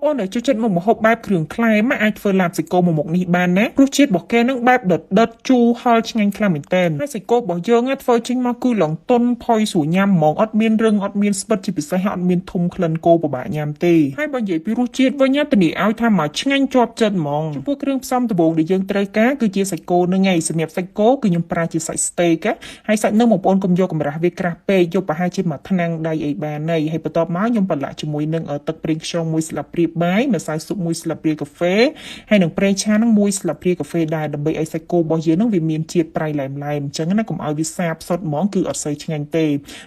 អូនជួយចិត្តមកម្ហូបបែបគ្រឿងខ្លែមអាចធ្វើឡាបសាច់គោមួយមុខនេះបានណារសជាតិរបស់គេនឹងបែបដិតជូរហឹរឆ្ងាញ់ខ្លាំងមែនទែនហើយសាច់គោរបស់យើងធ្វើចេញមកគឺឡងតុនផុយស្រួលញ៉ាំហ្មងអត់មានរឹងអត់មានស្បិតជាពិសេសអត់មានធុំក្លិនគោពិបាកញ៉ាំទេហើយបើនិយាយពីរសជាតិវិញទៅនេះឲ្យថាមកឆ្ងាញ់ជាប់ចិត្តហ្មងចំពោះគ្រឿងផ្សំដំបូងដែលយើងត្រូវការគឺជាសាច់គោនឹងឯងសម្រាប់សាច់គោគឺខ្ញុំប្រើជាសាច់ស្តេកហើយសាច់នឹងបងប្អូនកុំយកកម្រាស់វាក្រាស់ពេកយកប្រហែលជាមួយថ្នាំងដៃអីបានហើយបន្ទាប់មកខ្ញុំប្រឡាក់ជាមួយនឹងទឹកប្រេងខ្យងមួយស្លាបព្រាបាយម្សៅស៊ុបមួយស្លាបព្រាកាហ្វេហើយនឹងប្រេងឆានឹងមួយស្លាបព្រាកាហ្វេដែរដើម្បីឲ្យសាច់គោរបស់យើងនឹងវាមានជាតិប្រៃឡែមអញ្ចឹងណាកុំឲ្យវាសាបសុទ្ធហ្មងគឺអត់សូវឆ្ងាញ់ទេ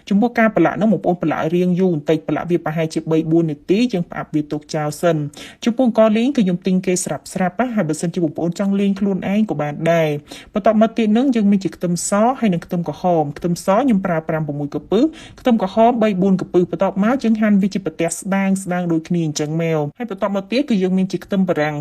ចំពោះការប្រឡាក់នឹងបងប្អូនប្រឡាក់រៀងយូរបន្តិចប្រឡាក់វាប្រហែលជា3-4នាទីយើងផ្អាប់វាទុកចោលសិនចំពោះអង្ករលីងគឺខ្ញុំទិញគេស្រាប់ហើយបើសិនជាបងប្អូនចង់លីងខ្លួនឯងក៏បានដែរបន្ទាប់មកទៀតនឹងយើងមានជាខ្ទឹមសហើយនិងខ្ទឹមក្រហមខ្ទឹមសខ្ញុំប្រើ5-6កាពឹសខ្ទឹមក្រហម3-4កាពឹសបន្ទាប់មកយើងហាន់វាជាប្រទេសស្ដាងដូចគ្នាអញ្ចឹងមែវហើយបន្ទាប់មកទៀតគឺយើងមានជាខ្ទឹមបារាំង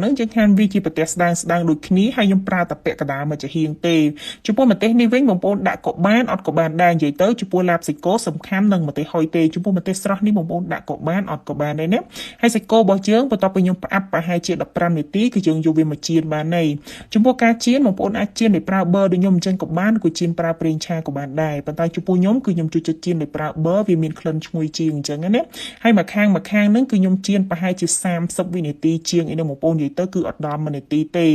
នឹងយើងហាន់វាជាប្រទេសស្ដាងដូចគ្នាហើយខ្ញុំប្រើតែពាក់កណ្ដាលមកជាហៀងទេចំពោះម្ទេសនេះវិញបងប្អូនដាក់ក៏បានអត់ក៏បានដែរនិយាយទៅចំពោះឡាបសាច់គោសំខាន់នឹងម្ទេសហុយទេចំពោះម្ទេសស្រស់នេះបងប្អូនដាក់ក៏បានអត់ក៏បានដែរណាហើយសាច់គោរបស់យើងបន្ទាប់ពីខ្ញុំផ្អាប់ប្រហែលជា15នាទីគឺយើងយកវាមកចៀនបានហើយចំពោះការចៀនបងប្អូនអាចចៀនដោយប្រើប៊ឺដូចខ្ញុំអញ្ចឹងក៏បានក៏ចៀនប្រើប្រេងឆាក៏បានដែរប៉ុន្តែចំពោះខ្ញុំគឺខ្ញុំជួយចិត្តចៀនដោយប្រើប៊ឺវាមានក្លិនឈ្ងុយជាងអញ្ចឹងណាហើយមកខាងហ្នឹងគឺខ្ញុំចៀនប្រហែលជា30វិនាទីជាងឯនោះបងប្អូននិយាយទៅគឺអត់ដល់1នាទីទេ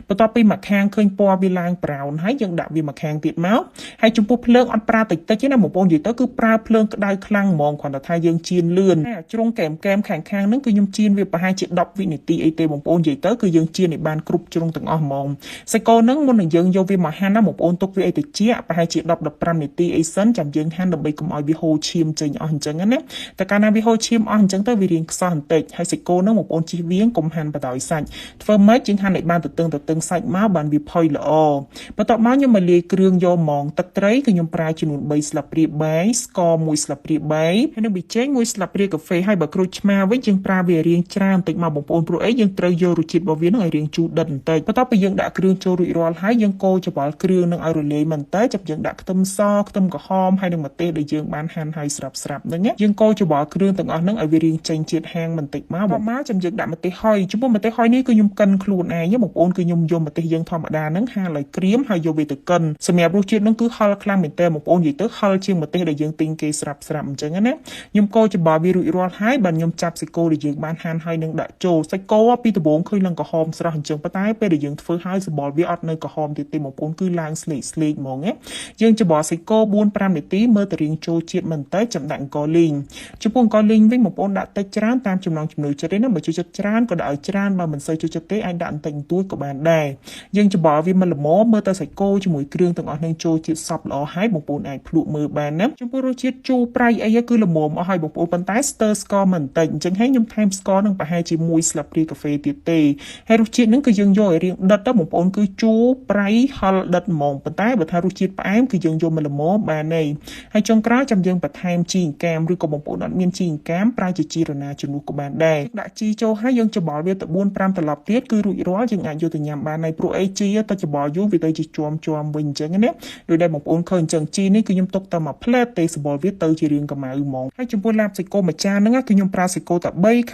បន្ទាប់ពីមកខាងឃើញពណ៌វាឡើងប្រោនហើយយើងដាក់វាមកខាងទៀតមកហើយចំពោះភ្លើងអត់ប្រើតិចទេណាបងប្អូននិយាយទៅគឺប្រើភ្លើងក្តៅខ្លាំងហ្មងគ្រាន់តែថាយើងចៀនលឿនហើយជ្រុងកែមខាងហ្នឹងគឺខ្ញុំចៀនវាប្រហែលជា10វិនាទីអីទេបងប្អូននិយាយទៅគឺយើងចៀនឲ្យបានគ្រប់ជ្រុងទាំងអស់ហ្មងសាច់គោហ្នឹងមុននឹងយើងយកវាមកហាន់ណាបងប្អូនទុកវាឲ្យត្រជាក់ប្រហែលជា10-15នាទីអីសិនចាំយើងហាន់ដើម្បីកុំឲ្យវាហូរឈាមចេញអស់អញ្ចឹងណាតែកាលណាវាហូរឈាមអស់អញ្ចឹងទៅវារៀងខ្សោះបន្តិចហើយសាច់គោហ្នឹងបងប្អូនជិះវៀងកុំហាន់បដ ដោយសាច់ធ្វើម៉េចយើងហាន់ឲ្យបានទទឹងសាច់មកបានវាផុយល្អបន្ទាប់មកខ្ញុំមកលាយគ្រឿងយកហ្មងទឹកត្រីគឺខ្ញុំប្រើចំនួន3ស្លាបព្រាបាយស្ករ1ស្លាបព្រាបាយហើយនឹងប៊ីចេង1ស្លាបព្រាកាហ្វេហើយបើក្រូចឆ្មាវិញយើងប្រើវារៀងច្រើនបន្តិចមកបងប្អូនព្រោះអីយើងត្រូវយករសជាតិរបស់វានឹងឲ្យរៀងជូរដិតបន្តិចបន្ទាប់ពីយើងដាក់គ្រឿងចូលរួចរាល់ហើយយើងកូរច្របល់គ្រឿងនឹងឲ្យរលាយមិនតែចាប់យើងដាក់ខ្ទឹមសខ្ទឹមក្រហមហើយនឹងម្ទេសដែលយើងបានហាន់ហើយស្រាប់ហ្នឹងយើងកូរច្របល់គ្រឿងទាំងអស់ហ្នឹងឲ្យវារៀងចេញជាតិហាងបន្តិចមកចាំយើងដាក់ម្ទេសហុយចំពោះម្ទេសហុយនេះគឺខ្ញុំកិនខ្លួនឯងបងប្អូនគឺខ្ញុំយកម្ទេសយើងធម្មតាហ្នឹងហាលឲ្យក្រៀមហើយយកវាទៅកិនសម្រាប់រសជាតិហ្នឹងគឺហឹរខ្លាំងមែនតើបងប្អូននិយាយទៅហឹរជាងម្ទេសដែលយើងទិញគេស្រាប់អញ្ចឹងណាខ្ញុំកូរច្របល់វារួចរាល់ហើយបាទខ្ញុំចាប់សាច់គោដែលយើងបានហាន់ហើយនឹងដាក់ចូលសាច់គោពីដំបូងឃើញឡើងក្រហមស្រស់អញ្ចឹងប៉ុន្តែពេលដែលយើងធ្វើហើយសម្បល់វាអត់នៅក្រហមទៀតទេបងប្អូនគឺឡើងស្លេកហ្មងណាយើងច្របល់សាច់គោ 4-5 នាទីមើលទៅរៀងចូលជាតិមិនតែចាំដាក់អង្ករលីងចំពោះអង្ករលីងវិញបងប្អូនដាក់តិចច្រើនតាមចំណង់ចំណូលចិត្តទេណាបើចូលចិត្តច្រើនក៏ដាក់ឲ្យច្រើនបើមិនសូវចូលចិត្តទេអាចដាក់បន្តិចបន្តួចក៏បានដែរយើងច្របល់វាមិនល្មមមើលទៅសាច់គោជាមួយគ្រឿងទាំងអស់នឹងចូលជាតិសព្វល្អហើយបងប្អូនអាចភ្លក់មើលបានណាចំពោះរសជាតិជូរប្រៃអីគឺល្មមអស់ហើយបងប្អូនប៉ុន្តែស្ទើស្ករមិនបន្តិចអញ្ចឹងហើយខ្ញុំថែមស្ករនឹងប្រហែលជា1ស្លាបព្រាកាហ្វេទៀតទេហើយរសជាតិនឹងគឺយើងយកឲ្យរៀងដិតទៅបងប្អូនគឺជូរប្រៃហឹរដិតហ្មងប៉ុន្តែបើថារសជាតិផ្អែមគឺយើងយកមកល្មមបានហើយចុងក្រោយចាំយើងបន្ថែមជីអង្កាមឬក៏បងប្អូនអត់មានជីអង្កាមប្រើជាជីរណាជំនួសក៏បានដែរដាក់ជីចូលហើយយើងច្របល់វាទៅ 4-5 ត្រឡប់ទៀតគឺរួចរាល់យើងអាចយកទៅញ៉ាំបានហើយព្រោះអីជីទៅច្របល់យូរវាទៅជាជាំវិញអញ្ចឹងណាដោយដែលបងប្អូនឃើញអញ្ចឹងជីនេះគឺខ្ញុំទុកតែមួយផ្លែតទេច្របល់វាទៅជារាងកម្ៅហ្មងហើយចំពោះឡាបសាច់គោមួយចានហ្នឹងគឺខ្ញុំប្រើសាច់គោតែ3